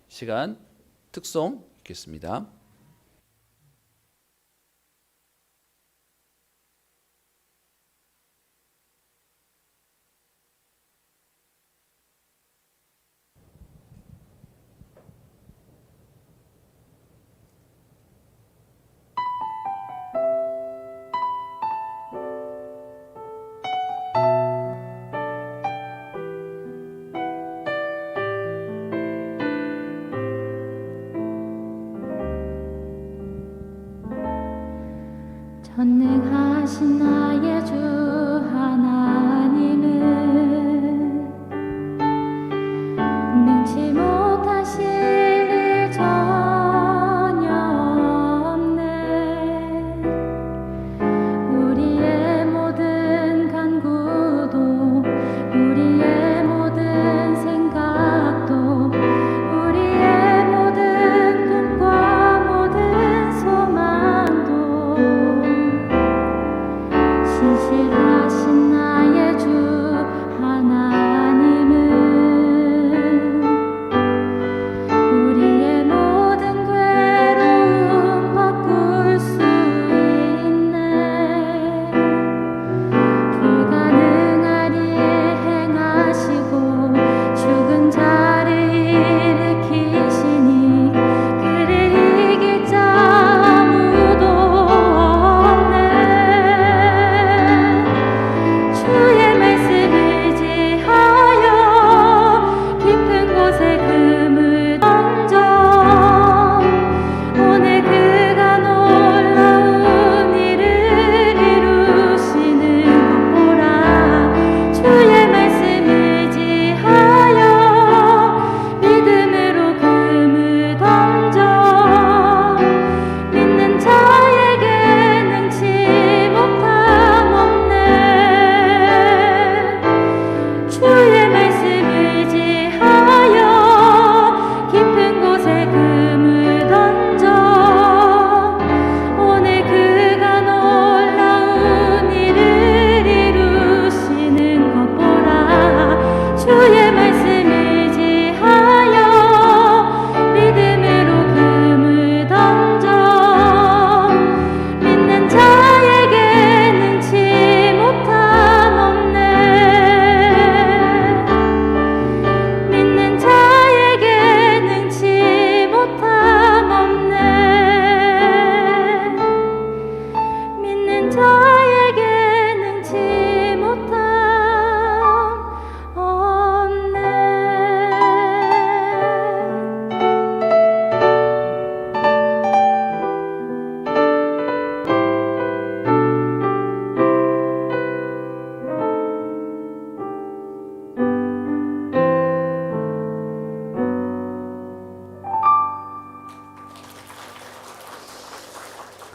시간 특송 읽겠습니다. 전능하신 나의 주 하나님은 능치 못하실 일 전혀 없네. 우리의 모든 간구도 우리의 모든 생각도 우리의 모든 꿈과 모든 소망도 신실하신 나의 주 하나님은 우리의 모든 괴로움 바꿀 수 있네. 불가능한 일 행하시고 죽은 자를 일으키시니 그를 이길 자 아무도 없네. 주의 말씀 의지하여 깊은 곳에 금을 던져 오늘 그가 놀라운 일을 이루시는 것 보라. 주의 말씀 의지하여 믿음으로 금을 던져 믿는 자에게 능치 못함 없네. 주의 말씀 의지하여 깊은 곳에 금을 던져 오늘 그가 놀라운 일을 이루시는 것 보라. 주의 말씀 의지하여 믿음으로 금을 던져 믿는 자에게 능치 못함 없네. 믿는 자에게 능치 못함 없네. 믿는 자에게 능치 못함 없네.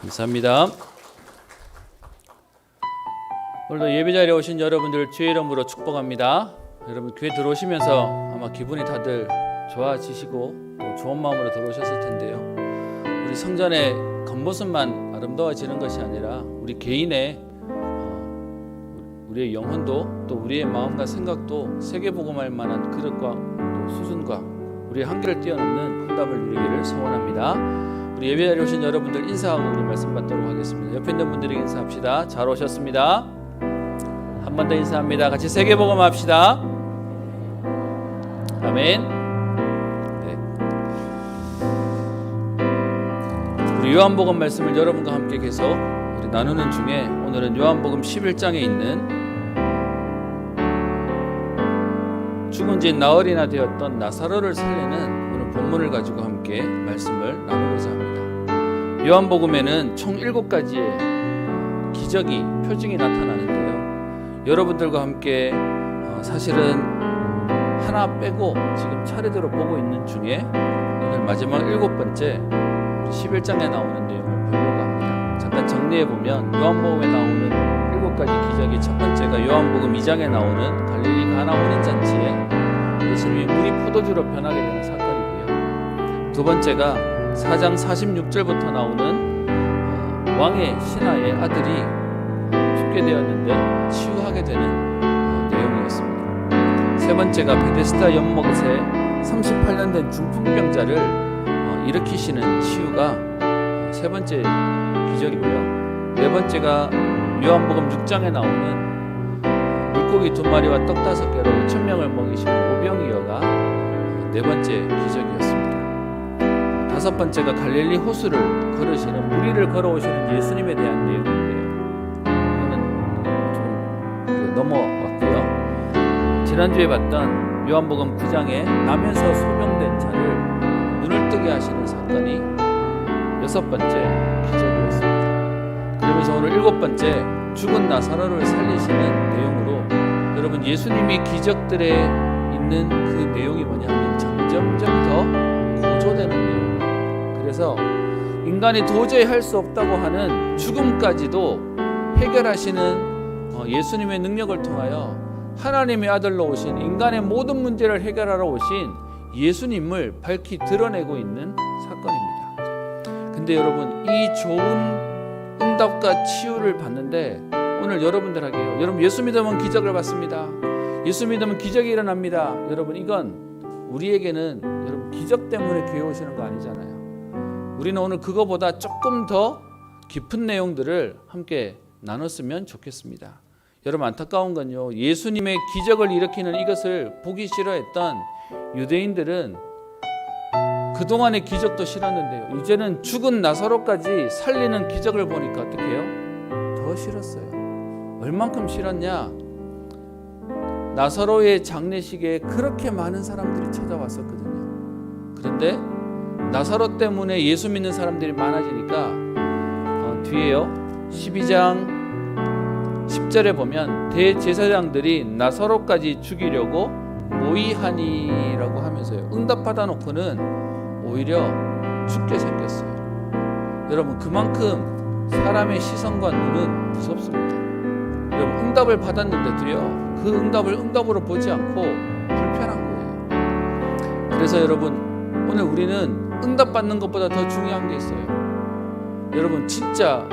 감사합니다. 오늘도 예배 자리에 오신 여러분들 주의 이름으로 축복합니다. 여러분 교회 들어오시면서 아마 기분이 다들 좋아지시고 또 좋은 마음으로 들어오셨을 텐데요. 우리 성전의 겉모습만 아름다워지는 것이 아니라 우리 개인의 우리의 영혼도 또 우리의 마음과 생각도 세계복음할 만한 그릇과 또 수준과 우리의 한계를 뛰어넘는 응답을 누리기를 소원합니다. 우리 예배 자리에 오신 여러분들 인사하고 우리 말씀 받도록 하겠습니다. 옆에 있는 분들에게 인사합시다. 잘 오셨습니다. 한 번 더 인사합니다. 같이 세계복음 합시다. 아멘. 네. 우리 요한복음 말씀을 여러분과 함께 계속 우리 나누는 중에 오늘은 요한복음 11장에 있는 죽은 지 나흘이나 되었던 나사로를 살리는 오늘 본문을 가지고 함께 말씀을 나누고자 합니다. 요한복음에는 총 7가지의 기적이 표징이 나타나는데요. 여러분들과 함께 사실은 하나 빼고 지금 차례대로 보고 있는 중에 오늘 마지막 7번째 11장에 나오는 내용을 보려고 합니다. 잠깐 정리해보면 요한복음에 나오는 7가지 기적이 첫 번째가 요한복음 2장에 나오는 갈릴리 가나 혼인잔치에 예수님이 물이 포도주로 변하게 되는 사건이고요. 두 번째가 4장 46절부터 나오는 왕의 신하의 아들이 죽게 되었는데 치유하게 되는 내용이었습니다. 세 번째가 베데스다 연못에 38년 된 중풍병자를 일으키시는 치유가 세 번째 기적이고요. 네 번째가 요한복음 6장에 나오는 물고기 2마리와 떡 5개로 5,000명을 먹이시는 오병이어가 네 번째 기적이었습니다. 다섯 번째가 갈릴리 호수를 걸으시는 무리를 걸어오시는 예수님에 대한 내용인데요. 이거는 좀 넘어왔고요. 지난주에 봤던 요한복음 9장에 나면서 소명된 자를 눈을 뜨게 하시는 사건이 여섯 번째 기적이었습니다. 그러면서 오늘 일곱 번째 죽은 나사로를 살리시는 내용으로 여러분 예수님이 기적들에 있는 그 내용이 뭐냐면 점점점 더 고조되는 내용입니다. 그래서 인간이 도저히 할 수 없다고 하는 죽음까지도 해결하시는 예수님의 능력을 통하여 하나님의 아들로 오신 인간의 모든 문제를 해결하러 오신 예수님을 밝히 드러내고 있는 사건입니다. 근데 여러분 이 좋은 응답과 치유를 받는데 오늘 여러분들에게요. 여러분 예수 믿으면 기적을 받습니다. 예수 믿으면 기적이 일어납니다. 여러분 이건 우리에게는 여러분 기적 때문에 교회 오시는 거 아니잖아요. 우리는 오늘 그거보다 조금 더 깊은 내용들을 함께 나눴으면 좋겠습니다. 여러분 안타까운 건요. 예수님의 기적을 일으키는 이것을 보기 싫어했던 유대인들은 그동안의 기적도 싫었는데요. 이제는 죽은 나사로까지 살리는 기적을 보니까 어떻게 해요? 더 싫었어요. 얼만큼 싫었냐? 나사로의 장례식에 그렇게 많은 사람들이 찾아왔었거든요. 그런데 나사로 때문에 예수 믿는 사람들이 많아지니까 뒤에요. 12장 10절에 보면 대제사장들이 나사로까지 죽이려고 모의하니라고 하면서요. 응답받아 놓고는 오히려 죽게 생겼어요. 여러분 그만큼 사람의 시선과 눈은 무섭습니다. 여러분 응답을 받았는데도요. 그 응답을 응답으로 보지 않고 불편한 거예요. 그래서 여러분 오늘 우리는 응답받는 것보다 더 중요한 게 있어요. 여러분 진짜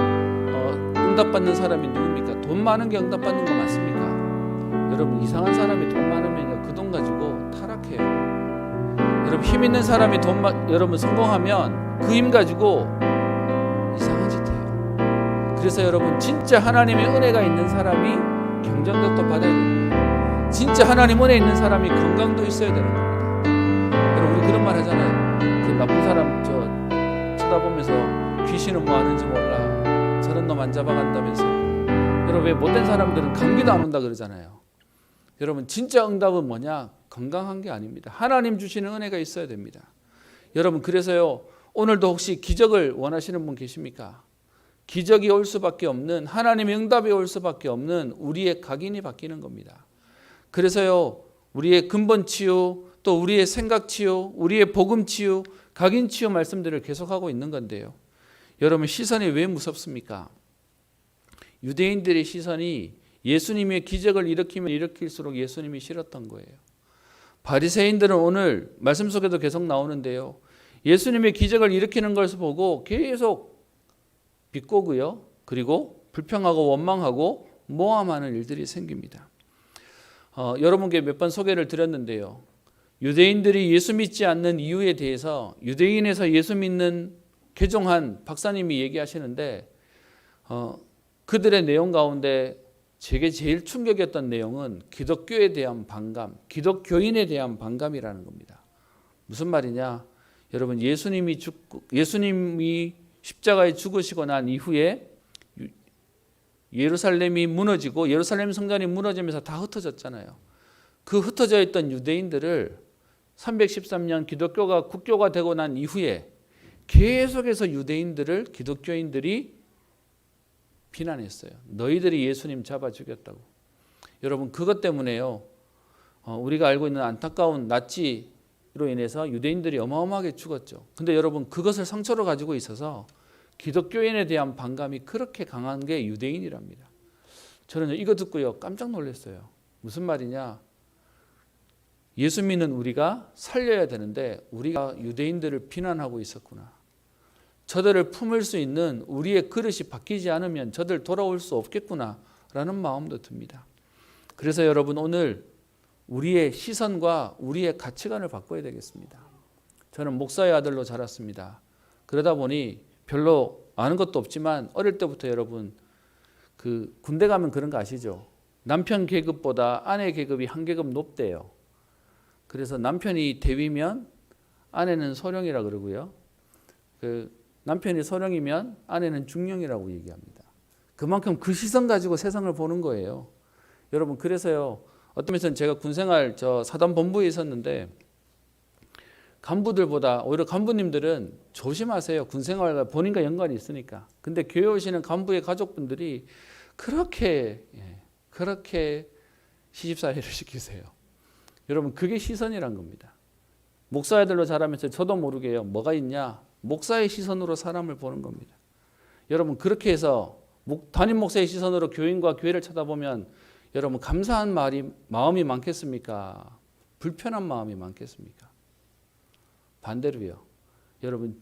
응답받는 사람이 누굽니까? 돈 많은 게 응답받는 거 맞습니까? 여러분 이상한 사람이 돈 많으면요 그 돈 가지고 타락해요. 여러분 힘 있는 사람이 여러분 성공하면 그 힘 가지고 이상한 짓 해요. 그래서 여러분 진짜 하나님의 은혜가 있는 사람이 경쟁력도 받아야 됩니다. 진짜 하나님 은혜 있는 사람이 건강도 있어야 되는 겁니다. 여러분 우리 그런 말 하잖아요. 그 나쁜 사람 쳐다보면서 귀신은 뭐 하는지 몰라. 저런 놈 안 잡아간다면서. 여러분 왜 못된 사람들은 감기도 안 온다 그러잖아요. 여러분 진짜 응답은 뭐냐? 건강한 게 아닙니다. 하나님 주시는 은혜가 있어야 됩니다. 여러분 그래서요 오늘도 혹시 기적을 원하시는 분 계십니까? 기적이 올 수밖에 없는 하나님의 응답이 올 수밖에 없는 우리의 각인이 바뀌는 겁니다. 그래서요 우리의 근본 치유 또 우리의 생각 치유 우리의 복음 치유 각인 치유 말씀들을 계속하고 있는 건데요. 여러분 시선이 왜 무섭습니까? 유대인들의 시선이 예수님의 기적을 일으키면 일으킬수록 예수님이 싫었던 거예요. 바리새인들은 오늘 말씀 속에도 계속 나오는데요. 예수님의 기적을 일으키는 것을 보고 계속 비꼬고요. 그리고 불평하고 원망하고 모함하는 일들이 생깁니다. 여러분께 몇 번 소개를 드렸는데요. 유대인들이 예수 믿지 않는 이유에 대해서 유대인에서 예수 믿는 개종한 박사님이 얘기하시는데 그들의 내용 가운데 제게 제일 충격이었던 내용은 기독교에 대한 반감, 기독교인에 대한 반감이라는 겁니다. 무슨 말이냐? 여러분 예수님이 십자가에 죽으시고 난 이후에 예루살렘이 무너지고 예루살렘 성전이 무너지면서 다 흩어졌잖아요. 그 흩어져 있던 유대인들을 313년 기독교가 국교가 되고 난 이후에 계속해서 유대인들을 기독교인들이 비난했어요. 너희들이 예수님 잡아 죽였다고. 여러분 그것 때문에요. 우리가 알고 있는 안타까운 나치로 인해서 유대인들이 어마어마하게 죽었죠. 근데 여러분 그것을 상처로 가지고 있어서 기독교인에 대한 반감이 그렇게 강한 게 유대인이랍니다. 저는 이거 듣고요 깜짝 놀랐어요. 무슨 말이냐? 예수 믿는 우리가 살려야 되는데 우리가 유대인들을 비난하고 있었구나. 저들을 품을 수 있는 우리의 그릇이 바뀌지 않으면 저들 돌아올 수 없겠구나 라는 마음도 듭니다. 그래서 여러분 오늘 우리의 시선과 우리의 가치관을 바꿔야 되겠습니다. 저는 목사의 아들로 자랐습니다. 그러다 보니 별로 아는 것도 없지만 어릴 때부터 여러분 그 군대 가면 그런 거 아시죠? 남편 계급보다 아내 계급이 한 계급 높대요. 그래서 남편이 대위면 아내는 소령이라 그러고요. 그 남편이 소령이면 아내는 중령이라고 얘기합니다. 그만큼 그 시선 가지고 세상을 보는 거예요. 여러분 그래서요. 어떤 면에서는 제가 군생활 사단 본부에 있었는데 간부들보다 오히려 간부님들은 조심하세요. 군생활과 본인과 연관이 있으니까. 근데 교회 오시는 간부의 가족분들이 그렇게 시집살이를 시키세요. 여러분 그게 시선이란 겁니다. 목사들로 자라면서 저도 모르게요. 뭐가 있냐? 목사의 시선으로 사람을 보는 겁니다. 여러분 그렇게 해서 담임 목사의 시선으로 교인과 교회를 쳐다보면 여러분 감사한 마음이 많겠습니까? 불편한 마음이 많겠습니까? 반대로요. 여러분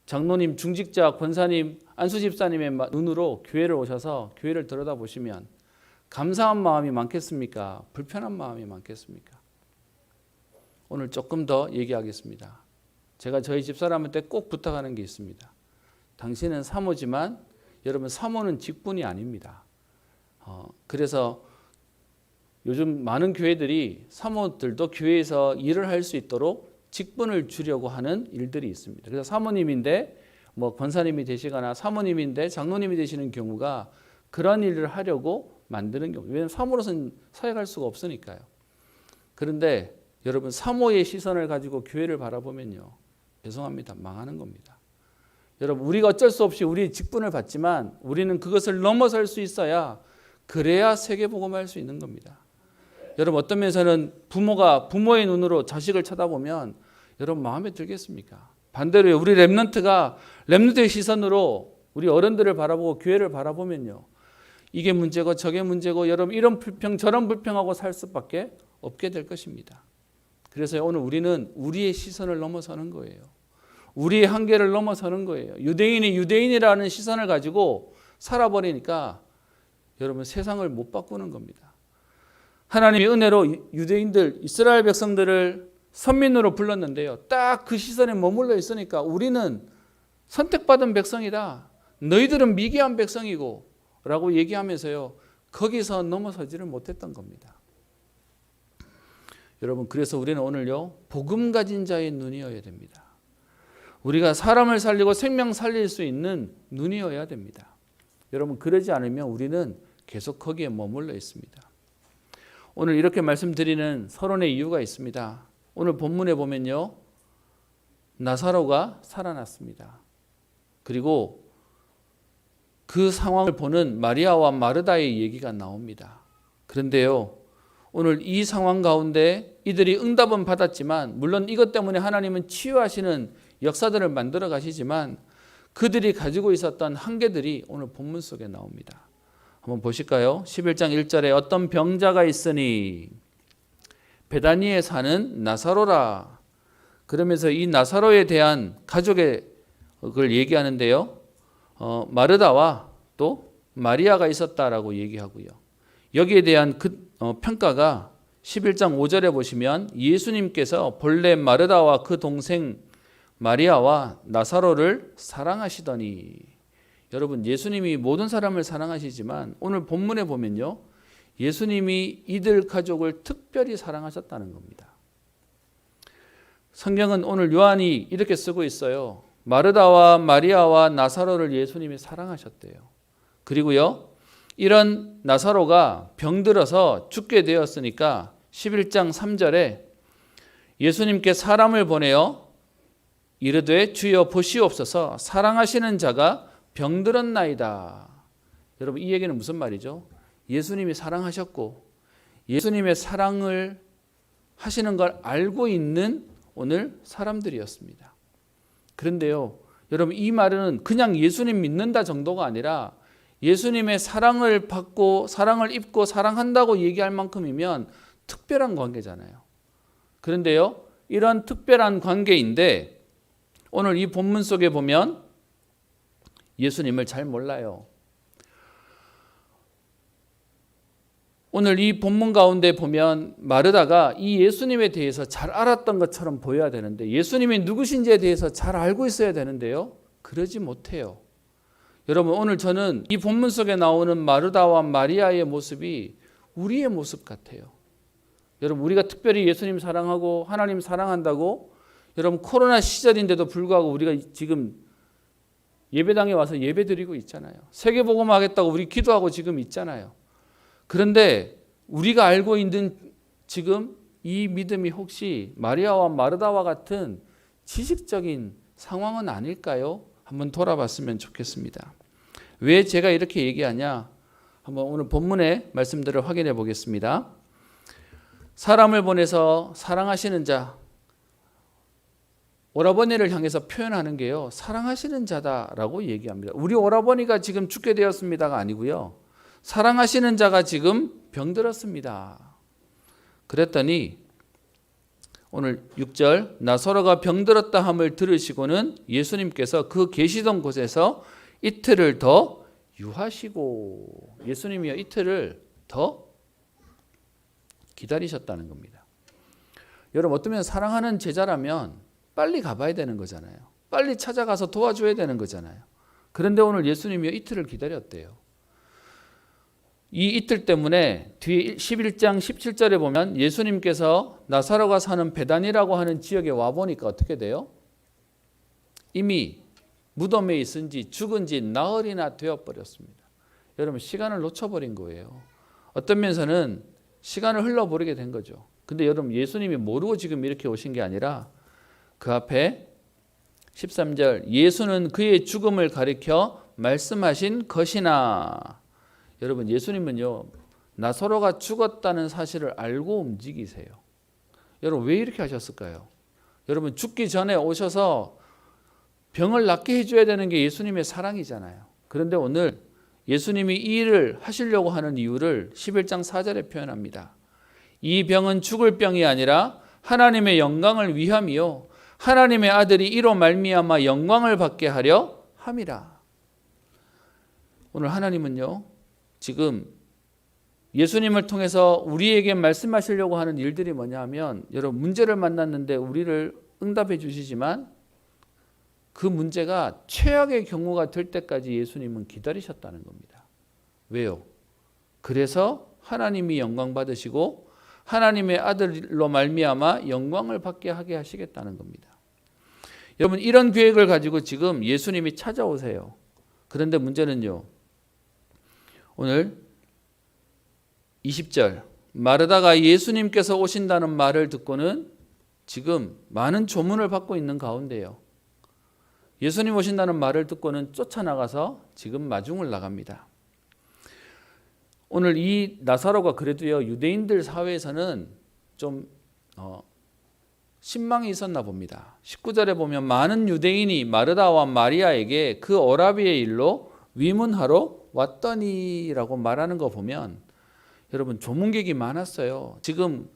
장로님, 중직자, 권사님, 안수집사님의 눈으로 교회를 오셔서 교회를 들여다보시면 감사한 마음이 많겠습니까? 불편한 마음이 많겠습니까? 오늘 조금 더 얘기하겠습니다. 제가 저희 집사람한테 꼭 부탁하는 게 있습니다. 당신은 사모지만 여러분 사모는 직분이 아닙니다. 그래서 요즘 많은 교회들이 사모들도 교회에서 일을 할 수 있도록 직분을 주려고 하는 일들이 있습니다. 그래서 사모님인데 권사님이 되시거나 사모님인데 장로님이 되시는 경우가 그런 일을 하려고 만드는 경우. 왜냐하면 사모로서는 사역할 수가 없으니까요. 그런데 여러분 사모의 시선을 가지고 교회를 바라보면요. 죄송합니다. 망하는 겁니다. 여러분 우리가 어쩔 수 없이 우리의 직분을 받지만 우리는 그것을 넘어설 수 있어야 그래야 세계복음할 수 있는 겁니다. 여러분 어떤 면에서는 부모가 부모의 눈으로 자식을 쳐다보면 여러분 마음에 들겠습니까? 반대로요. 우리 렘넌트의 시선으로 우리 어른들을 바라보고 교회를 바라보면요. 이게 문제고 저게 문제고 여러분 이런 불평 저런 불평하고 살 수밖에 없게 될 것입니다. 그래서 오늘 우리는 우리의 시선을 넘어서는 거예요. 우리의 한계를 넘어서는 거예요. 유대인이 유대인이라는 시선을 가지고 살아버리니까 여러분 세상을 못 바꾸는 겁니다. 하나님의 은혜로 유대인들, 이스라엘 백성들을 선민으로 불렀는데요. 딱 그 시선에 머물러 있으니까 우리는 선택받은 백성이다. 너희들은 미개한 백성이고 라고 얘기하면서요. 거기서 넘어서지를 못했던 겁니다. 여러분 그래서 우리는 오늘요. 복음 가진 자의 눈이어야 됩니다. 우리가 사람을 살리고 생명 살릴 수 있는 눈이어야 됩니다. 여러분 그러지 않으면 우리는 계속 거기에 머물러 있습니다. 오늘 이렇게 말씀드리는 서론의 이유가 있습니다. 오늘 본문에 보면요. 나사로가 살아났습니다. 그리고 그 상황을 보는 마리아와 마르다의 얘기가 나옵니다. 그런데요. 오늘 이 상황 가운데 이들이 응답은 받았지만 물론 이것 때문에 하나님은 치유하시는 역사들을 만들어 가시지만 그들이 가지고 있었던 한계들이 오늘 본문 속에 나옵니다. 한번 보실까요? 11장 1절에 어떤 병자가 있으니 베다니에 사는 나사로라. 그러면서 이 나사로에 대한 가족의 그걸 얘기하는데요. 마르다와 또 마리아가 있었다라고 얘기하고요. 여기에 대한 평가가 11장 5절에 보시면 예수님께서 본래 마르다와 그 동생 마리아와 나사로를 사랑하시더니 여러분 예수님이 모든 사람을 사랑하시지만 오늘 본문에 보면요. 예수님이 이들 가족을 특별히 사랑하셨다는 겁니다. 성경은 오늘 요한이 이렇게 쓰고 있어요. 마르다와 마리아와 나사로를 예수님이 사랑하셨대요. 그리고요. 이런 나사로가 병들어서 죽게 되었으니까 11장 3절에 예수님께 사람을 보내어 이르되 주여 보시옵소서 사랑하시는 자가 병들었나이다. 여러분 이 얘기는 무슨 말이죠? 예수님이 사랑하셨고 예수님의 사랑을 하시는 걸 알고 있는 오늘 사람들이었습니다. 그런데요. 여러분 이 말은 그냥 예수님 믿는다 정도가 아니라 예수님의 사랑을 받고 사랑을 입고 사랑한다고 얘기할 만큼이면 특별한 관계잖아요. 그런데요. 이런 특별한 관계인데 오늘 이 본문 속에 보면 예수님을 잘 몰라요. 오늘 이 본문 가운데 보면 마르다가 이 예수님에 대해서 잘 알았던 것처럼 보여야 되는데 예수님이 누구신지에 대해서 잘 알고 있어야 되는데요. 그러지 못해요. 여러분 오늘 저는 이 본문 속에 나오는 마르다와 마리아의 모습이 우리의 모습 같아요. 여러분 우리가 특별히 예수님 사랑하고 하나님 사랑한다고 여러분 코로나 시절인데도 불구하고 우리가 지금 예배당에 와서 예배드리고 있잖아요. 세계복음 하겠다고 우리 기도하고 지금 있잖아요. 그런데 우리가 알고 있는 지금 이 믿음이 혹시 마리아와 마르다와 같은 지식적인 상황은 아닐까요? 한번 돌아봤으면 좋겠습니다. 왜 제가 이렇게 얘기하냐? 한번 오늘 본문의 말씀들을 확인해 보겠습니다. 사람을 보내서 사랑하시는 자, 오라버니를 향해서 표현하는 게요, 사랑하시는 자다라고 얘기합니다. 우리 오라버니가 지금 죽게 되었습니다가 아니고요, 사랑하시는 자가 지금 병들었습니다. 그랬더니 오늘 6절 나사로가 병들었다 함을 들으시고는 예수님께서 그 계시던 곳에서 이틀을 더 유하시고, 예수님이요 이틀을 더 기다리셨다는 겁니다. 여러분 어쩌면 사랑하는 제자라면 빨리 가봐야 되는 거잖아요. 빨리 찾아가서 도와줘야 되는 거잖아요. 그런데 오늘 예수님이요 이틀을 기다렸대요. 이 이틀 때문에 뒤에 11장 17절에 보면 예수님께서 나사로가 사는 베단이라고 하는 지역에 와보니까 어떻게 돼요? 이미 무덤에 있은 지 죽은 지 나흘이나 되어버렸습니다. 여러분 시간을 놓쳐버린 거예요. 어떤 면에서는 시간을 흘러버리게 된 거죠. 근데 여러분 예수님이 모르고 지금 이렇게 오신 게 아니라 그 앞에 13절 예수는 그의 죽음을 가리켜 말씀하신 것이나, 여러분 예수님은요 나사로가 죽었다는 사실을 알고 움직이세요. 여러분 왜 이렇게 하셨을까요? 여러분 죽기 전에 오셔서 병을 낫게 해줘야 되는 게 예수님의 사랑이잖아요. 그런데 오늘 예수님이 이 일을 하시려고 하는 이유를 11장 4절에 표현합니다. 이 병은 죽을 병이 아니라 하나님의 영광을 위함이요 하나님의 아들이 이로 말미암아 영광을 받게 하려 함이라. 오늘 하나님은요 지금 예수님을 통해서 우리에게 말씀하시려고 하는 일들이 뭐냐 하면, 여러분 문제를 만났는데 우리를 응답해 주시지만 그 문제가 최악의 경우가 될 때까지 예수님은 기다리셨다는 겁니다. 왜요? 그래서 하나님이 영광 받으시고 하나님의 아들로 말미암아 영광을 받게 하게 하시겠다는 겁니다. 여러분 이런 계획을 가지고 지금 예수님이 찾아오세요. 그런데 문제는요, 오늘 20절 마르다가 예수님께서 오신다는 말을 듣고는 지금 많은 조문을 받고 있는 가운데요, 예수님 오신다는 말을 듣고는 쫓아나가서 지금 마중을 나갑니다. 오늘 이 나사로가 그래도요 유대인들 사회에서는 좀 신망이 있었나 봅니다. 19절에 보면 많은 유대인이 마르다와 마리아에게 그 오라비의 일로 위문하러 왔더니라고 말하는 거 보면 여러분 조문객이 많았어요. 지금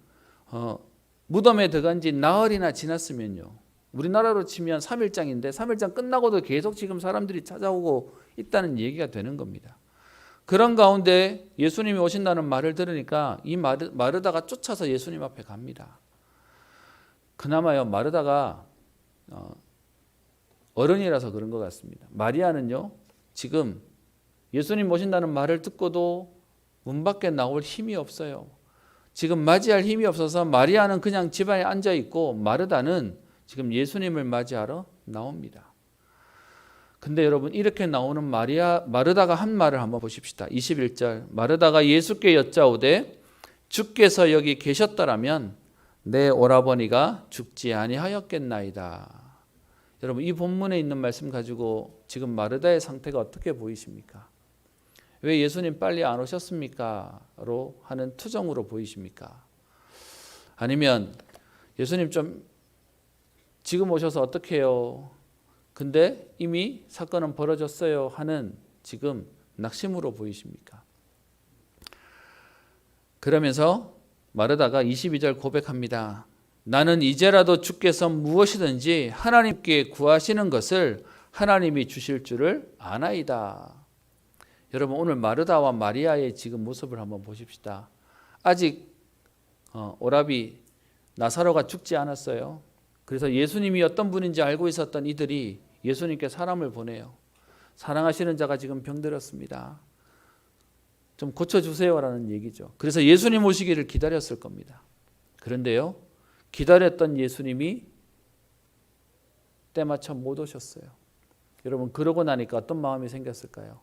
무덤에 들어간 지 나흘이나 지났으면요, 우리나라로 치면 3일장인데 3일장 끝나고도 계속 지금 사람들이 찾아오고 있다는 얘기가 되는 겁니다. 그런 가운데 예수님이 오신다는 말을 들으니까 이 마르다가 쫓아서 예수님 앞에 갑니다. 그나마요 마르다가 어른이라서 그런 것 같습니다. 마리아는요 지금 예수님 오신다는 말을 듣고도 문 밖에 나올 힘이 없어요. 지금 맞이할 힘이 없어서 마리아는 그냥 집안에 앉아 있고 마르다는 지금 예수님을 맞이하러 나옵니다. 근데 여러분 이렇게 나오는 마르다가 한 말을 한번 보십시다. 21절 마르다가 예수께 여짜오되 주께서 여기 계셨더라면 내 오라버니가 죽지 아니하였겠나이다. 여러분 이 본문에 있는 말씀 가지고 지금 마르다의 상태가 어떻게 보이십니까? 왜 예수님 빨리 안 오셨습니까? 로 하는 투정으로 보이십니까? 아니면 예수님 좀 지금 오셔서 어떻게 해요? 근데 이미 사건은 벌어졌어요 하는 지금 낙심으로 보이십니까? 그러면서 마르다가 22절 고백합니다. 나는 이제라도 주께서 무엇이든지 하나님께 구하시는 것을 하나님이 주실 줄을 아나이다. 여러분 오늘 마르다와 마리아의 지금 모습을 한번 보십시다. 아직 오라비 나사로가 죽지 않았어요. 그래서 예수님이 어떤 분인지 알고 있었던 이들이 예수님께 사람을 보내요. 사랑하시는 자가 지금 병들었습니다. 좀 고쳐주세요라는 얘기죠. 그래서 예수님 오시기를 기다렸을 겁니다. 그런데요, 기다렸던 예수님이 때마쳐 못 오셨어요. 여러분, 그러고 나니까 어떤 마음이 생겼을까요?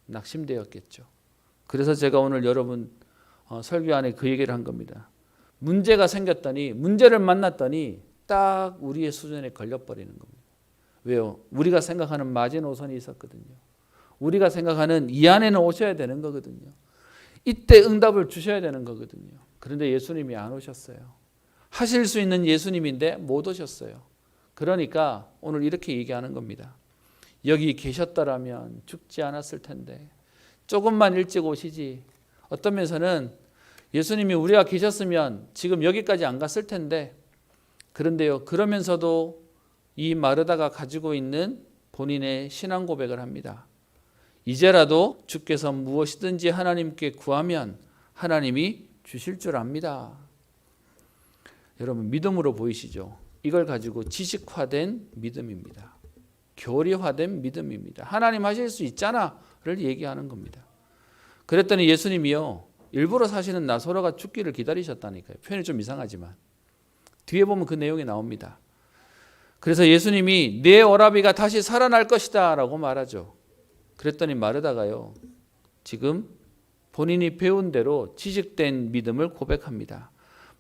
낙심되었겠죠. 그래서 제가 오늘 여러분 설교 안에 그 얘기를 한 겁니다. 문제가 생겼더니, 문제를 만났더니 딱 우리의 수준에 걸려버리는 겁니다. 왜요? 우리가 생각하는 마지노선이 있었거든요. 우리가 생각하는 이 안에는 오셔야 되는 거거든요. 이때 응답을 주셔야 되는 거거든요. 그런데 예수님이 안 오셨어요. 하실 수 있는 예수님인데 못 오셨어요. 그러니까 오늘 이렇게 얘기하는 겁니다. 여기 계셨더라면 죽지 않았을 텐데 조금만 일찍 오시지. 어떤 면에서는 예수님이 우리가 계셨으면 지금 여기까지 안 갔을 텐데, 그런데요, 그러면서도 이 마르다가 가지고 있는 본인의 신앙 고백을 합니다. 이제라도 주께서 무엇이든지 하나님께 구하면 하나님이 주실 줄 압니다. 여러분, 믿음으로 보이시죠? 이걸 가지고 지식화된 믿음입니다. 교리화된 믿음입니다. 하나님 하실 수 있잖아를 얘기하는 겁니다. 그랬더니 예수님이요, 일부러 사시는 나사로가 죽기를 기다리셨다니까요. 표현이 좀 이상하지만 뒤에 보면 그 내용이 나옵니다. 그래서 예수님이 내 오라비가 다시 살아날 것이다 라고 말하죠. 그랬더니 마르다가요, 지금 본인이 배운 대로 지식된 믿음을 고백합니다.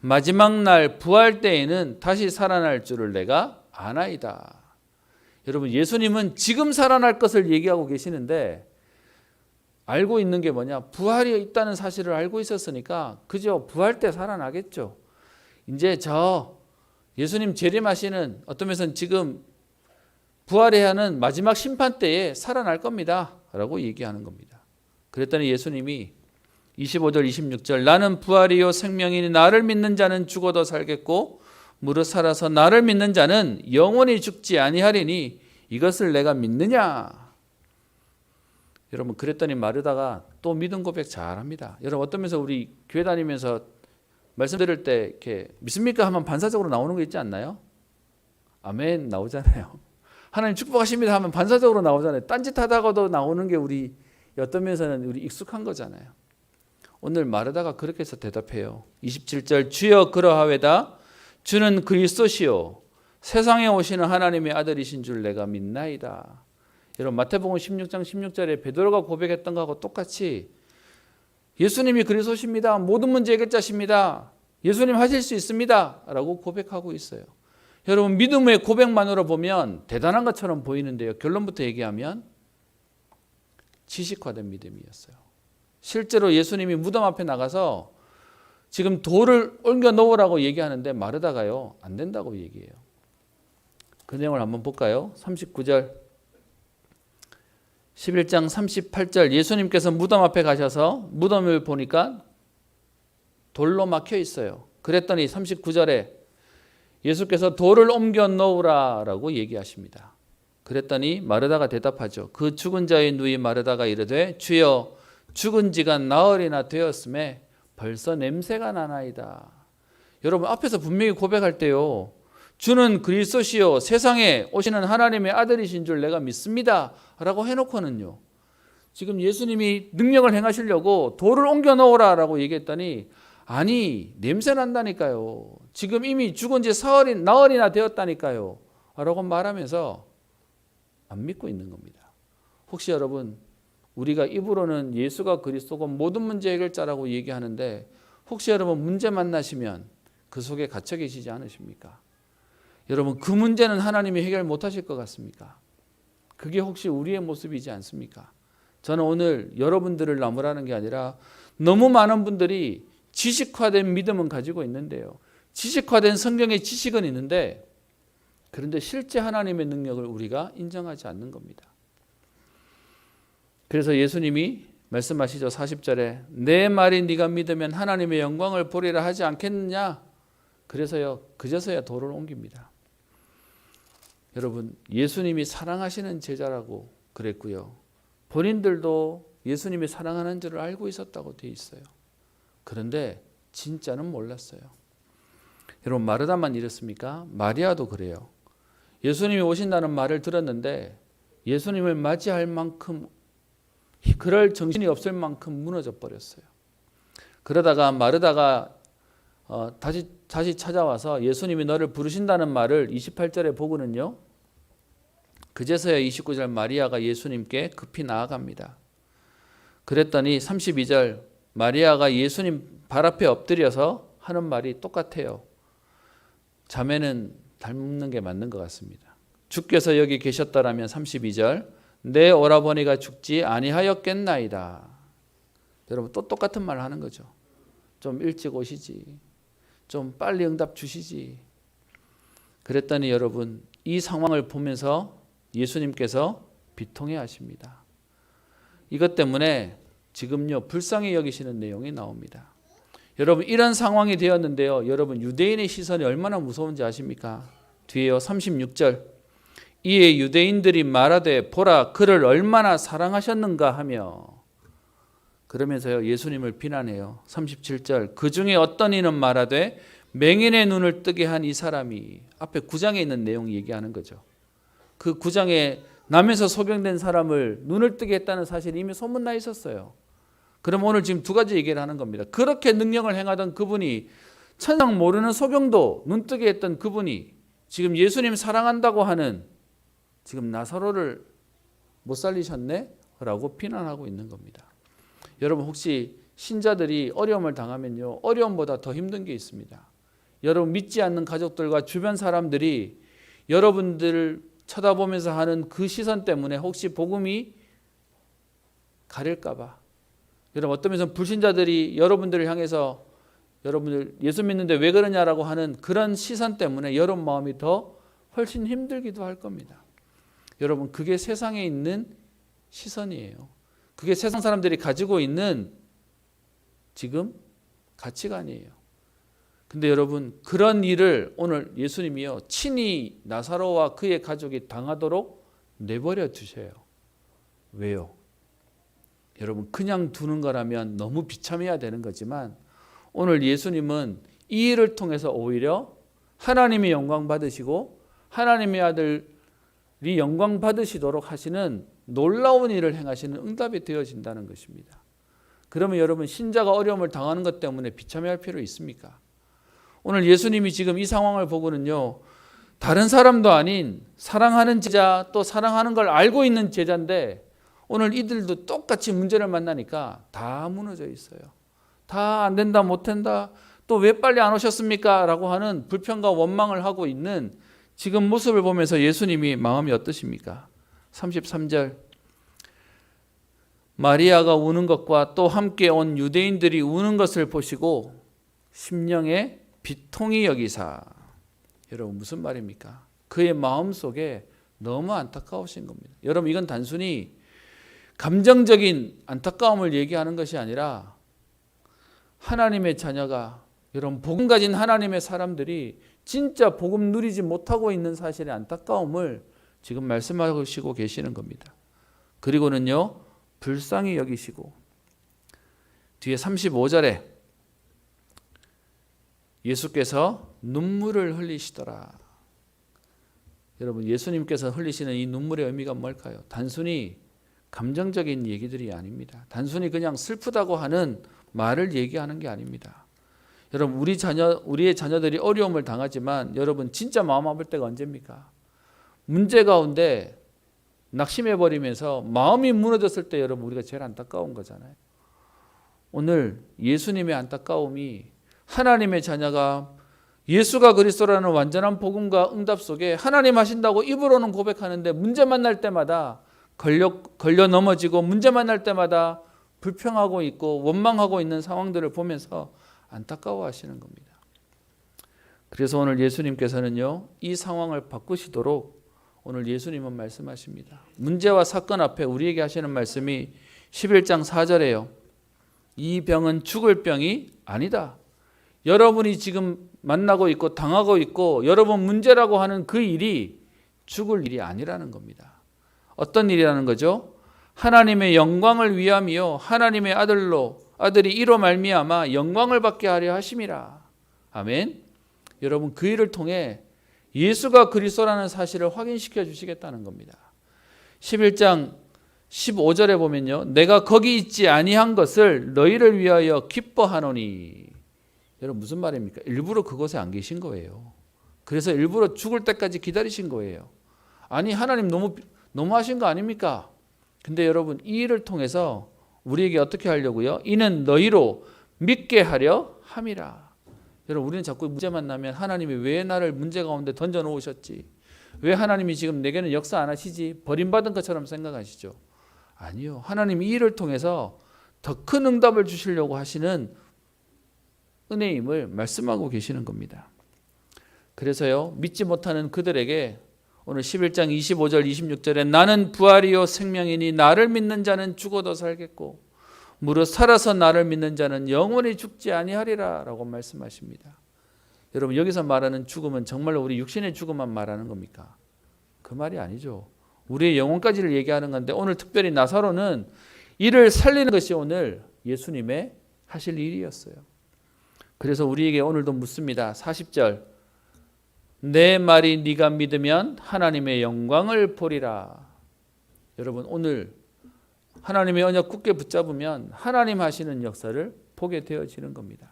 마지막 날 부활 때에는 다시 살아날 줄을 내가 아나이다. 여러분, 예수님은 지금 살아날 것을 얘기하고 계시는데 알고 있는 게 뭐냐? 부활이 있다는 사실을 알고 있었으니까 그저 부활 때 살아나겠죠. 이제 예수님 재림하시는 어떤 면에서는 지금 부활해야 하는 마지막 심판 때에 살아날 겁니다 라고 얘기하는 겁니다. 그랬더니 예수님이 25절 26절 나는 부활이요 생명이니 나를 믿는 자는 죽어도 살겠고 무릇 살아서 나를 믿는 자는 영원히 죽지 아니하리니 이것을 내가 믿느냐. 여러분, 그랬더니 마르다가 또 믿음 고백 잘합니다. 여러분, 어떤 면에서 우리 교회 다니면서 말씀 들을 때 이렇게 믿습니까 하면 반사적으로 나오는 거 있지 않나요? 아멘 나오잖아요. 하나님 축복하십니다 하면 반사적으로 나오잖아요. 딴짓하다가도 나오는 게 우리 어떤 면에서는 우리 익숙한 거잖아요. 오늘 마르다가 그렇게 해서 대답해요. 27절 주여 그러하외다. 주는 그리스도시요 세상에 오시는 하나님의 아들이신 줄 내가 믿나이다. 여러분, 마태복음 16장 16절에 베드로가 고백했던 것하고 똑같이 예수님이 그리스도십니다. 모든 문제 해결자십니다. 예수님 하실 수 있습니다 라고 고백하고 있어요. 여러분, 믿음의 고백만으로 보면 대단한 것처럼 보이는데요, 결론부터 얘기하면 지식화된 믿음이었어요. 실제로 예수님이 무덤 앞에 나가서 지금 돌을 옮겨 놓으라고 얘기하는데 마르다가요 안 된다고 얘기해요. 그 내용을 한번 볼까요? 39절 11장 38절 예수님께서 무덤 앞에 가셔서 무덤을 보니까 돌로 막혀 있어요. 그랬더니 39절에 예수께서 돌을 옮겨 놓으라 라고 얘기하십니다. 그랬더니 마르다가 대답하죠. 그 죽은 자의 누이 마르다가 이르되 주여 죽은 지가 나흘이나 되었음에 벌써 냄새가 나나이다. 여러분, 앞에서 분명히 고백할 때요, 주는 그리스도시요 세상에 오시는 하나님의 아들이신 줄 내가 믿습니다 라고 해놓고는요, 지금 예수님이 능력을 행하시려고 돌을 옮겨 놓으라 라고 얘기했더니 아니 냄새 난다니까요. 지금 이미 죽은 지 나흘이나 되었다니까요 라고 말하면서 안 믿고 있는 겁니다. 혹시 여러분, 우리가 입으로는 예수가 그리스도고 모든 문제 해결자라고 얘기하는데 혹시 여러분 문제 만나시면 그 속에 갇혀 계시지 않으십니까? 여러분, 그 문제는 하나님이 해결 못하실 것 같습니까? 그게 혹시 우리의 모습이지 않습니까? 저는 오늘 여러분들을 나무라는 게 아니라 너무 많은 분들이 지식화된 믿음은 가지고 있는데요, 지식화된 성경의 지식은 있는데 그런데 실제 하나님의 능력을 우리가 인정하지 않는 겁니다. 그래서 예수님이 말씀하시죠. 40절에 내 말이 네가 믿으면 하나님의 영광을 보리라 하지 않겠느냐. 그래서요 그제서야 돌을 옮깁니다. 여러분, 예수님이 사랑하시는 제자라고 그랬고요, 본인들도 예수님이 사랑하는 줄을 알고 있었다고 되어 있어요. 그런데 진짜는 몰랐어요. 여러분, 마르다만 이렇습니까? 마리아도 그래요. 예수님이 오신다는 말을 들었는데 예수님을 맞이할 만큼, 그럴 정신이 없을 만큼 무너져 버렸어요. 그러다가 마르다가 다시 찾아와서 예수님이 너를 부르신다는 말을 28절에 보고는요, 그제서야 29절 마리아가 예수님께 급히 나아갑니다. 그랬더니 32절 마리아가 예수님 발 앞에 엎드려서 하는 말이 똑같아요. 자매는 닮는 게 맞는 것 같습니다. 주께서 여기 계셨더라면 32절 내 오라버니가 죽지 아니하였겠나이다. 여러분, 또 똑같은 말 하는 거죠. 좀 일찍 오시지, 좀 빨리 응답 주시지. 그랬더니 여러분, 이 상황을 보면서 예수님께서 비통해 하십니다. 이것 때문에 지금요 불쌍히 여기시는 내용이 나옵니다. 여러분, 이런 상황이 되었는데요, 여러분 유대인의 시선이 얼마나 무서운지 아십니까? 뒤에요 36절 이에 유대인들이 말하되 보라 그를 얼마나 사랑하셨는가 하며, 그러면서요 예수님을 비난해요. 37절 그 중에 어떤 이는 말하되 맹인의 눈을 뜨게 한 이 사람이, 앞에 9장에 있는 내용 얘기하는 거죠. 그 9장에 남에서 소병된 사람을 눈을 뜨게 했다는 사실이 이미 소문나 있었어요. 그럼 오늘 지금 두 가지 얘기를 하는 겁니다. 그렇게 능력을 행하던 그분이, 천상 모르는 소병도 눈 뜨게 했던 그분이 지금 예수님 사랑한다고 하는 지금 나사로를 못 살리셨네? 라고 비난하고 있는 겁니다. 여러분, 혹시 신자들이 어려움을 당하면요, 어려움보다 더 힘든 게 있습니다. 여러분, 믿지 않는 가족들과 주변 사람들이 여러분들을 쳐다보면서 하는 그 시선 때문에 혹시 복음이 가릴까 봐, 여러분 어떤 면에서 불신자들이 여러분들을 향해서 여러분들 예수 믿는데 왜 그러냐라고 하는 그런 시선 때문에 여러분 마음이 더 훨씬 힘들기도 할 겁니다. 여러분, 그게 세상에 있는 시선이에요. 그게 세상 사람들이 가지고 있는 지금 가치관이에요. 근데 여러분, 그런 일을 오늘 예수님이요 친히 나사로와 그의 가족이 당하도록 내버려 두셔요. 왜요? 여러분, 그냥 두는 거라면 너무 비참해야 되는 거지만 오늘 예수님은 이 일을 통해서 오히려 하나님이 영광 받으시고 하나님의 아들이 영광 받으시도록 하시는 놀라운 일을 행하시는 응답이 되어진다는 것입니다. 그러면 여러분, 신자가 어려움을 당하는 것 때문에 비참해할 필요 있습니까? 오늘 예수님이 지금 이 상황을 보고는요, 다른 사람도 아닌 사랑하는 제자, 또 사랑하는 걸 알고 있는 제자인데 오늘 이들도 똑같이 문제를 만나니까 다 무너져 있어요. 다 안 된다, 못 된다, 또 왜 빨리 안 오셨습니까? 라고 하는 불평과 원망을 하고 있는 지금 모습을 보면서 예수님이 마음이 어떠십니까? 33절 마리아가 우는 것과 또 함께 온 유대인들이 우는 것을 보시고 심령에 비통히 여기사. 여러분, 무슨 말입니까? 그의 마음속에 너무 안타까우신 겁니다. 여러분, 이건 단순히 감정적인 안타까움을 얘기하는 것이 아니라 하나님의 자녀가, 여러분 복음 가진 하나님의 사람들이 진짜 복음 누리지 못하고 있는 사실의 안타까움을 지금 말씀하시고 계시는 겁니다. 그리고는요 불쌍히 여기시고 뒤에 35절에 예수께서 눈물을 흘리시더라. 여러분, 예수님께서 흘리시는 이 눈물의 의미가 뭘까요? 단순히 감정적인 얘기들이 아닙니다. 단순히 그냥 슬프다고 하는 말을 얘기하는 게 아닙니다. 여러분, 우리의 자녀들이 어려움을 당하지만 여러분 진짜 마음 아플 때가 언제입니까? 문제 가운데 낙심해버리면서 마음이 무너졌을 때 여러분 우리가 제일 안타까운 거잖아요. 오늘 예수님의 안타까움이 하나님의 자녀가 예수가 그리스도라는 완전한 복음과 응답 속에 하나님 하신다고 입으로는 고백하는데 문제 만날 때마다 걸려 넘어지고 문제 만날 때마다 불평하고 있고 원망하고 있는 상황들을 보면서 안타까워하시는 겁니다. 그래서 오늘 예수님께서는요 이 상황을 바꾸시도록 오늘 예수님은 말씀하십니다. 문제와 사건 앞에 우리에게 하시는 말씀이 11장 4절에요. 이 병은 죽을 병이 아니다. 여러분이 지금 만나고 있고 당하고 있고 여러분 문제라고 하는 그 일이 죽을 일이 아니라는 겁니다. 어떤 일이라는 거죠? 하나님의 영광을 위함이요 하나님의 아들로 아들이 이로 말미암아 영광을 받게 하려 하심이라. 아멘. 여러분, 그 일을 통해 예수가 그리스도라는 사실을 확인시켜 주시겠다는 겁니다. 11장 15절에 보면요, 내가 거기 있지 아니한 것을 너희를 위하여 기뻐하노니. 여러분, 무슨 말입니까? 일부러 그곳에 안 계신 거예요. 그래서 일부러 죽을 때까지 기다리신 거예요. 아니, 하나님 너무하신 거 아닙니까? 근데 여러분, 이 일을 통해서 우리에게 어떻게 하려고요? 이는 너희로 믿게 하려 함이라. 여러분, 우리는 자꾸 문제 만나면 하나님이 왜 나를 문제 가운데 던져 놓으셨지? 왜 하나님이 지금 내게는 역사 안 하시지? 버림받은 것처럼 생각하시죠? 아니요. 하나님이 이 일을 통해서 더 큰 응답을 주시려고 하시는 은혜임을 말씀하고 계시는 겁니다. 그래서요, 믿지 못하는 그들에게 오늘 11장 25절 26절에 나는 부활이요 생명이니 나를 믿는 자는 죽어도 살겠고 무릇 살아서 나를 믿는 자는 영원히 죽지 아니하리라 라고 말씀하십니다. 여러분, 여기서 말하는 죽음은 정말로 우리 육신의 죽음만 말하는 겁니까? 그 말이 아니죠. 우리의 영혼까지를 얘기하는 건데, 오늘 특별히 나사로는 이를 살리는 것이 오늘 예수님의 하실 일이었어요. 그래서 우리에게 오늘도 묻습니다. 40절, 내 말이 네가 믿으면 하나님의 영광을 보리라. 여러분, 오늘 하나님의 언약 굳게 붙잡으면 하나님 하시는 역사를 보게 되어지는 겁니다.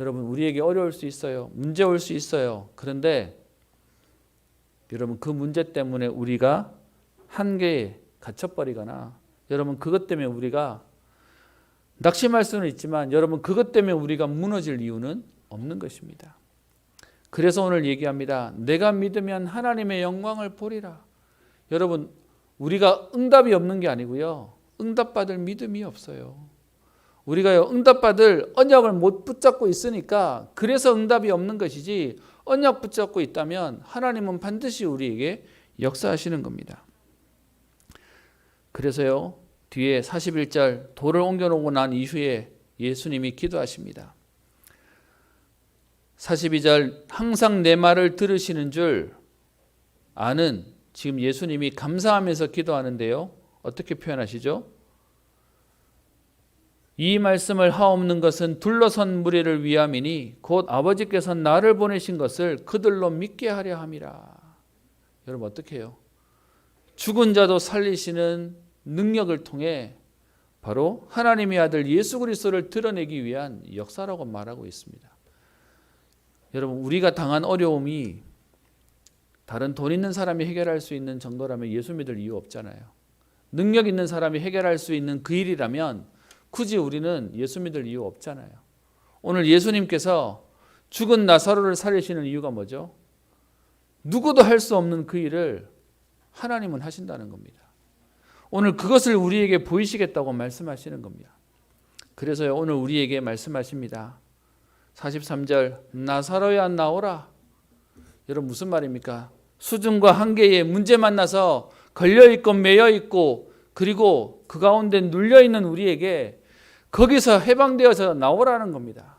여러분, 우리에게 어려울 수 있어요. 문제 올 수 있어요. 그런데 여러분, 그 문제 때문에 우리가 한계에 갇혀버리거나, 여러분, 그것 때문에 우리가 낙심할 수는 있지만, 여러분, 그것 때문에 우리가 무너질 이유는 없는 것입니다. 그래서 오늘 얘기합니다. 내가 믿으면 하나님의 영광을 보리라. 여러분, 우리가 응답이 없는 게 아니고요, 응답받을 믿음이 없어요. 우리가요, 응답받을 언약을 못 붙잡고 있으니까 그래서 응답이 없는 것이지, 언약 붙잡고 있다면 하나님은 반드시 우리에게 역사하시는 겁니다. 그래서요, 뒤에 41절, 돌을 옮겨놓고 난 이후에 예수님이 기도하십니다. 42절, 항상 내 말을 들으시는 줄 아는, 지금 예수님이 감사하면서 기도하는데요, 어떻게 표현하시죠? 이 말씀을 하옵는 것은 둘러선 무리를 위함이니 곧 아버지께서 나를 보내신 것을 그들로 믿게 하려 함이라. 여러분, 어떻게 해요? 죽은 자도 살리시는 능력을 통해 바로 하나님의 아들 예수 그리스도를 드러내기 위한 역사라고 말하고 있습니다. 여러분, 우리가 당한 어려움이 다른 돈 있는 사람이 해결할 수 있는 정도라면 예수 믿을 이유 없잖아요. 능력 있는 사람이 해결할 수 있는 그 일이라면 굳이 우리는 예수 믿을 이유 없잖아요. 오늘 예수님께서 죽은 나사로를 살리시는 이유가 뭐죠? 누구도 할 수 없는 그 일을 하나님은 하신다는 겁니다. 오늘 그것을 우리에게 보이시겠다고 말씀하시는 겁니다. 그래서요, 오늘 우리에게 말씀하십니다. 43절, 나사로야 나오라. 여러분, 무슨 말입니까? 수준과 한계에 문제 만나서 걸려있고 매여있고, 그리고 그 가운데 눌려있는 우리에게 거기서 해방되어서 나오라는 겁니다.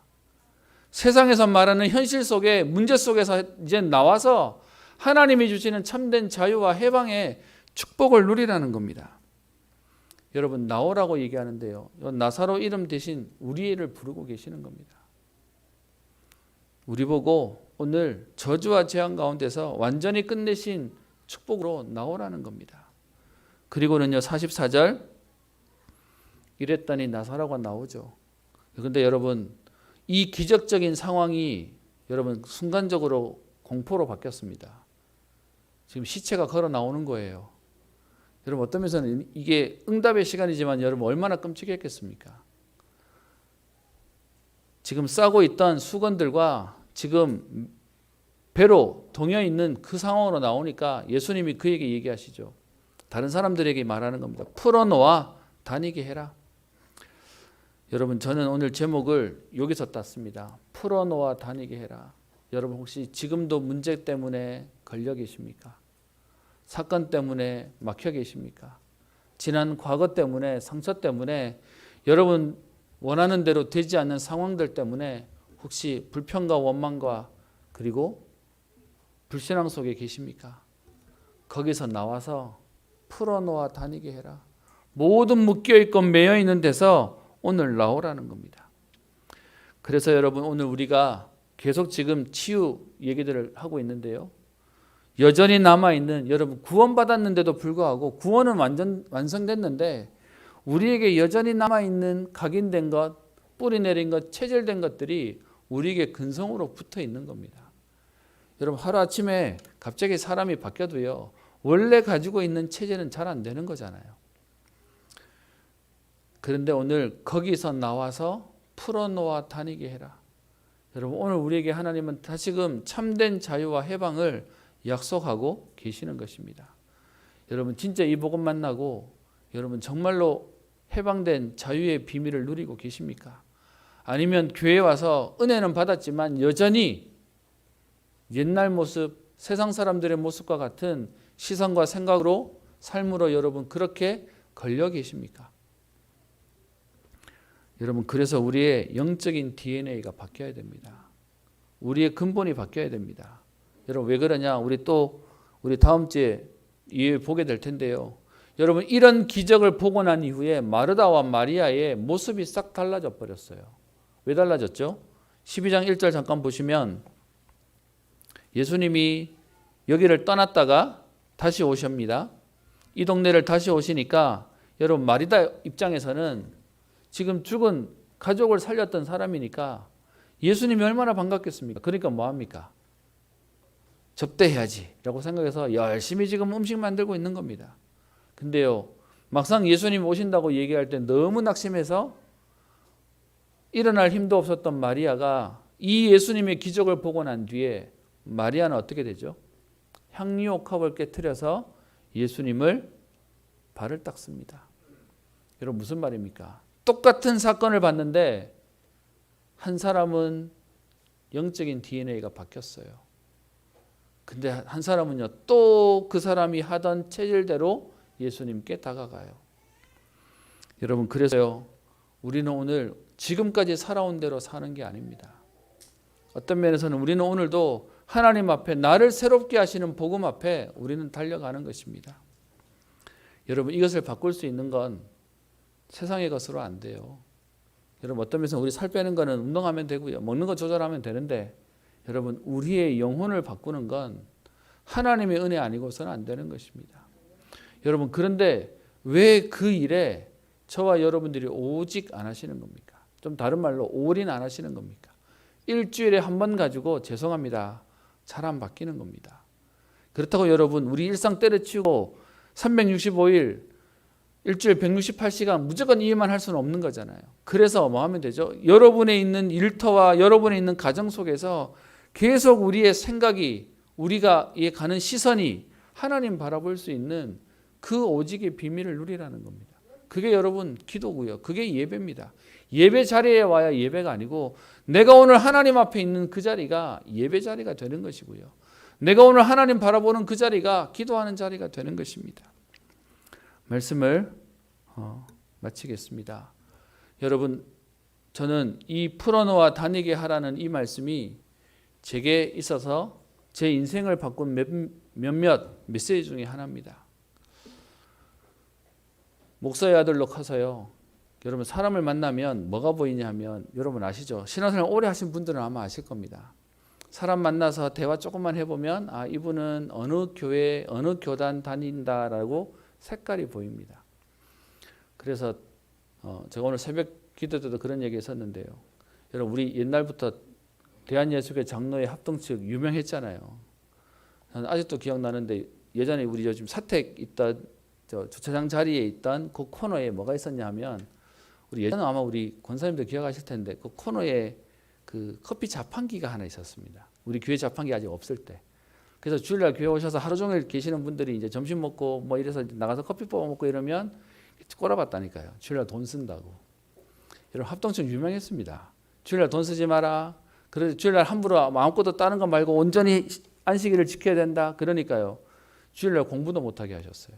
세상에서 말하는 현실 속에, 문제 속에서 이제 나와서 하나님이 주시는 참된 자유와 해방의 축복을 누리라는 겁니다. 여러분, 나오라고 얘기하는데요, 나사로 이름 대신 우리를 부르고 계시는 겁니다. 우리 보고 오늘 저주와 재앙 가운데서 완전히 끝내신 축복으로 나오라는 겁니다. 그리고는요, 44절, 이랬더니 나사로가 나오죠. 그런데 여러분, 이 기적적인 상황이 여러분 순간적으로 공포로 바뀌었습니다. 지금 시체가 걸어 나오는 거예요. 여러분, 어떤 면에서는 이게 응답의 시간이지만 여러분 얼마나 끔찍했겠습니까? 지금 싸고 있던 수건들과 지금 배로 동여 있는 그 상황으로 나오니까 예수님이 그에게 얘기하시죠. 다른 사람들에게 말하는 겁니다. 풀어놓아 다니게 해라. 여러분, 저는 오늘 제목을 여기서 땄습니다. 풀어놓아 다니게 해라. 여러분, 혹시 지금도 문제 때문에 걸려 계십니까? 사건 때문에 막혀 계십니까? 지난 과거 때문에, 상처 때문에, 여러분 원하는 대로 되지 않는 상황들 때문에 혹시 불평과 원망과 그리고 불신앙 속에 계십니까? 거기서 나와서 풀어놓아 다니게 해라. 모든 묶여있고 매여있는 데서 오늘 나오라는 겁니다. 그래서 여러분 오늘 우리가 계속 지금 치유 얘기들을 하고 있는데요. 여전히 남아있는 여러분 구원받았는데도 불구하고 구원은 완성됐는데 우리에게 여전히 남아있는 각인된 것, 뿌리 내린 것, 체질된 것들이 우리에게 근성으로 붙어 있는 겁니다. 여러분 하루아침에 갑자기 사람이 바뀌어도요. 원래 가지고 있는 체질은 잘 안 되는 거잖아요. 그런데 오늘 거기서 나와서 풀어놓아 다니게 해라. 여러분 오늘 우리에게 하나님은 다시금 참된 자유와 해방을 약속하고 계시는 것입니다. 여러분 진짜 이 복음 만나고 여러분 정말로 해방된 자유의 비밀을 누리고 계십니까? 아니면 교회에 와서 은혜는 받았지만 여전히 옛날 모습, 세상 사람들의 모습과 같은 시선과 생각으로 삶으로 여러분 그렇게 걸려 계십니까? 여러분 그래서 우리의 영적인 DNA가 바뀌어야 됩니다. 우리의 근본이 바뀌어야 됩니다. 여러분 왜 그러냐? 우리 다음 주에 보게 될 텐데요. 여러분 이런 기적을 보고 난 이후에 마르다와 마리아의 모습이 싹 달라져 버렸어요. 왜 달라졌죠? 12장 1절 잠깐 보시면 예수님이 여기를 떠났다가 다시 오십니다. 이 동네를 다시 오시니까 여러분 마리다 입장에서는 지금 죽은 가족을 살렸던 사람이니까 예수님이 얼마나 반갑겠습니까? 그러니까 뭐합니까? 접대해야지 라고 생각해서 열심히 지금 음식 만들고 있는 겁니다. 근데요 막상 예수님 오신다고 얘기할 때 너무 낙심해서 일어날 힘도 없었던 마리아가 이 예수님의 기적을 보고 난 뒤에 마리아는 어떻게 되죠? 향유 컵을 깨트려서 예수님을 발을 닦습니다. 여러분 무슨 말입니까? 똑같은 사건을 봤는데 한 사람은 영적인 DNA가 바뀌었어요. 근데 한 사람은요 또 그 사람이 하던 체질대로 예수님께 다가가요. 여러분 그래서요 우리는 오늘 지금까지 살아온 대로 사는 게 아닙니다. 어떤 면에서는 우리는 오늘도 하나님 앞에 나를 새롭게 하시는 복음 앞에 우리는 달려가는 것입니다. 여러분 이것을 바꿀 수 있는 건 세상의 것으로 안 돼요. 여러분 어떤 면에서 우리 살 빼는 거는 운동하면 되고요. 먹는 거 조절하면 되는데 여러분 우리의 영혼을 바꾸는 건 하나님의 은혜 아니고서는 안 되는 것입니다. 여러분 그런데 왜 그 일에 저와 여러분들이 오직 안 하시는 겁니까? 좀 다른 말로 올인 안 하시는 겁니까? 일주일에 한 번 가지고 죄송합니다. 잘 안 바뀌는 겁니다. 그렇다고 여러분 우리 일상 때려치우고 365일 일주일 168시간 무조건 이 일만 할 수는 없는 거잖아요. 그래서 뭐 하면 되죠? 여러분의 있는 일터와 여러분의 있는 가정 속에서 계속 우리의 생각이 우리가 가는 시선이 하나님 바라볼 수 있는 그 오직의 비밀을 누리라는 겁니다. 그게 여러분 기도고요. 그게 예배입니다. 예배 자리에 와야 예배가 아니고 내가 오늘 하나님 앞에 있는 그 자리가 예배 자리가 되는 것이고요. 내가 오늘 하나님 바라보는 그 자리가 기도하는 자리가 되는 것입니다. 말씀을 마치겠습니다. 여러분 저는 이 풀어놓아 다니게 하라는 이 말씀이 제게 있어서 제 인생을 바꾼 몇몇 메시지 중에 하나입니다. 목사의 아들로 커서요. 여러분 사람을 만나면 뭐가 보이냐 하면 여러분 아시죠? 신앙생활 오래 하신 분들은 아마 아실 겁니다. 사람 만나서 대화 조금만 해보면 아 이분은 어느 교회 어느 교단 다닌다라고 색깔이 보입니다. 그래서 제가 오늘 새벽 기도 때도 그런 얘기 했었는데요. 여러분 우리 옛날부터 대한예수교 장로회 합동측 유명했잖아요. 저는 아직도 기억나는데 예전에 우리 요즘 사택 있던 주차장 자리에 있던 그 코너에 뭐가 있었냐 하면 우리 예전에 아마 우리 권사님들 기억하실 텐데 그 코너에 그 커피 자판기가 하나 있었습니다. 우리 교회 자판기 아직 없을 때. 그래서 주일날 교회 오셔서 하루 종일 계시는 분들이 이제 점심 먹고 뭐 이래서 나가서 커피 뽑아 먹고 이러면 꼬라봤다니까요. 주일날 돈 쓴다고. 여러분 합동층 유명했습니다. 주일날 돈 쓰지 마라. 그래서 주일날 함부로 아무것도 다른 거 말고 온전히 안식일을 지켜야 된다. 그러니까요. 주일날 공부도 못하게 하셨어요.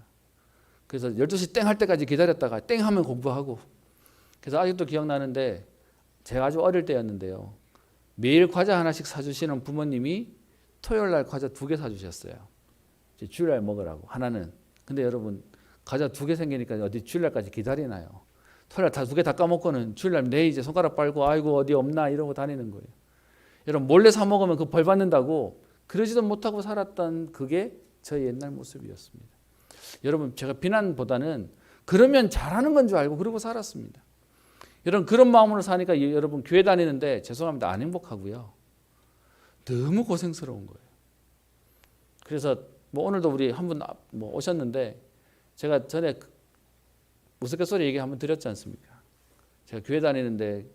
그래서 12시 땡 할 때까지 기다렸다가 땡 하면 공부하고. 그래서 아직도 기억나는데 제가 아주 어릴 때였는데요. 매일 과자 하나씩 사주시는 부모님이 토요일날 과자 2개 사주셨어요. 주일날 먹으라고 하나는. 근데 여러분 과자 2개 생기니까 어디 주일날까지 기다리나요? 토요일 다 2개 다 까먹고는 주일날 내 이제 손가락 빨고 아이고 어디 없나 이러고 다니는 거예요. 여러분 몰래 사 먹으면 그 벌 받는다고 그러지도 못하고 살았던 그게 저의 옛날 모습이었습니다. 여러분 제가 비난보다는 그러면 잘하는 건 줄 알고 그러고 살았습니다. 여러분 그런 마음으로 사니까 여러분 교회 다니는데 죄송합니다. 안 행복하고요. 너무 고생스러운 거예요. 그래서 뭐 오늘도 우리 한 분 뭐 오셨는데 제가 전에 우스갯소리 얘기 한번 드렸지 않습니까? 제가 교회 다니는데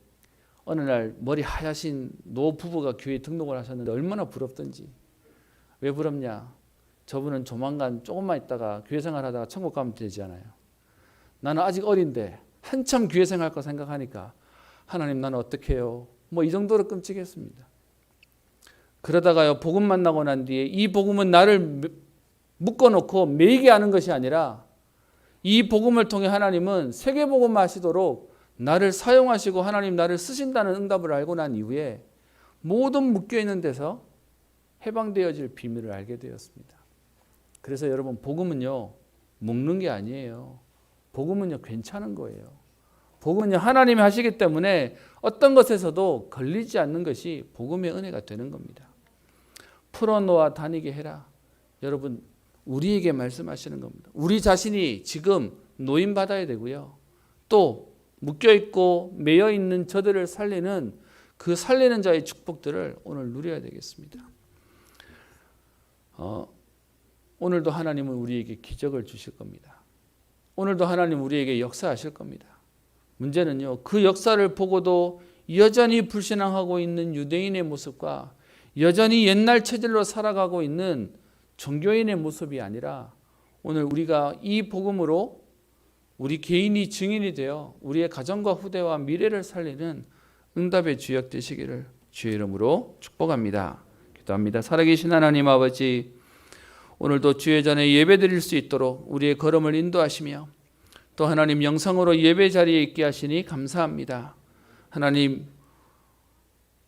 어느 날 머리 하얗신 노 부부가 교회에 등록을 하셨는데 얼마나 부럽던지. 왜 부럽냐? 저분은 조만간 조금만 있다가 교회 생활하다가 천국 가면 되잖아요. 나는 아직 어린데 한참 교회 생활할 거 생각하니까 하나님 나는 어떻게 해요? 뭐 이 정도로 끔찍했습니다. 그러다가요 복음 만나고 난 뒤에 이 복음은 나를 묶어놓고 매이게 하는 것이 아니라 이 복음을 통해 하나님은 세계복음 하시도록 나를 사용하시고 하나님 나를 쓰신다는 응답을 알고 난 이후에 모든 묶여있는 데서 해방되어질 비밀을 알게 되었습니다. 그래서 여러분 복음은요 묶는 게 아니에요. 복음은요 괜찮은 거예요. 복음은요 하나님이 하시기 때문에 어떤 것에서도 걸리지 않는 것이 복음의 은혜가 되는 겁니다. 풀어놓아 다니게 해라. 여러분 우리에게 말씀하시는 겁니다. 우리 자신이 지금 노임받아야 되고요. 또 묶여있고 매여있는 저들을 살리는 그 살리는 자의 축복들을 오늘 누려야 되겠습니다. 오늘도 하나님은 우리에게 기적을 주실 겁니다. 오늘도 하나님 우리에게 역사하실 겁니다. 문제는요 그 역사를 보고도 여전히 불신앙하고 있는 유대인의 모습과 여전히 옛날 체질로 살아가고 있는 종교인의 모습이 아니라 오늘 우리가 이 복음으로 우리 개인이 증인이 되어 우리의 가정과 후대와 미래를 살리는 응답의 주역 되시기를 주의 이름으로 축복합니다. 기도합니다. 살아계신 하나님 아버지, 오늘도 주의 전에 예배드릴 수 있도록 우리의 걸음을 인도하시며 또 하나님 영상으로 예배 자리에 있게 하시니 감사합니다. 하나님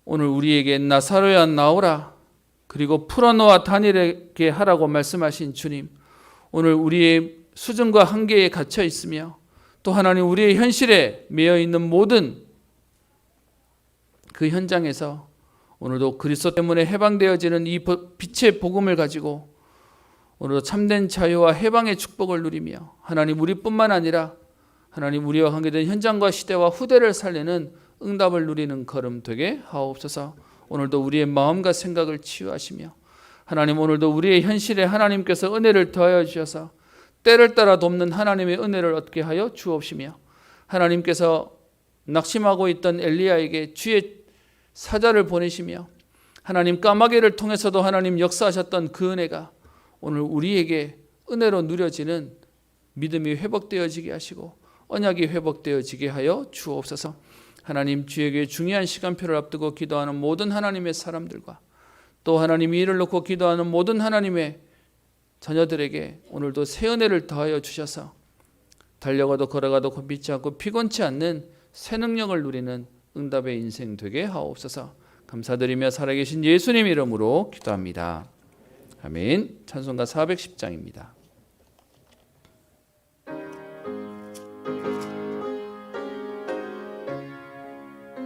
오늘 우리에게 나사로야 나오라 그리고 풀어놓아 다니게 하라고 말씀하신 주님, 오늘 우리의 수준과 한계에 갇혀 있으며 또 하나님 우리의 현실에 매여 있는 모든 그 현장에서 오늘도 그리스도 때문에 해방되어지는 이 빛의 복음을 가지고 오늘도 참된 자유와 해방의 축복을 누리며 하나님 우리뿐만 아니라 하나님 우리와 관계된 현장과 시대와 후대를 살리는 응답을 누리는 걸음 되게 하옵소서. 오늘도 우리의 마음과 생각을 치유하시며 하나님 오늘도 우리의 현실에 하나님께서 은혜를 더하여 주셔서 때를 따라 돕는 하나님의 은혜를 얻게 하여 주옵시며 하나님께서 낙심하고 있던 엘리야에게 주의 사자를 보내시며 하나님 까마귀를 통해서도 하나님 역사하셨던 그 은혜가 오늘 우리에게 은혜로 누려지는 믿음이 회복되어지게 하시고 언약이 회복되어지게 하여 주옵소서. 하나님 주에게 중요한 시간표를 앞두고 기도하는 모든 하나님의 사람들과 또 하나님 일을 놓고 기도하는 모든 하나님의 자녀들에게 오늘도 새 은혜를 더하여 주셔서 달려가도 걸어가도 곤비지 않고 피곤치 않는 새 능력을 누리는 응답의 인생 되게 하옵소서. 감사드리며 살아계신 예수님 이름으로 기도합니다. 아멘. 찬송가 410장입니다.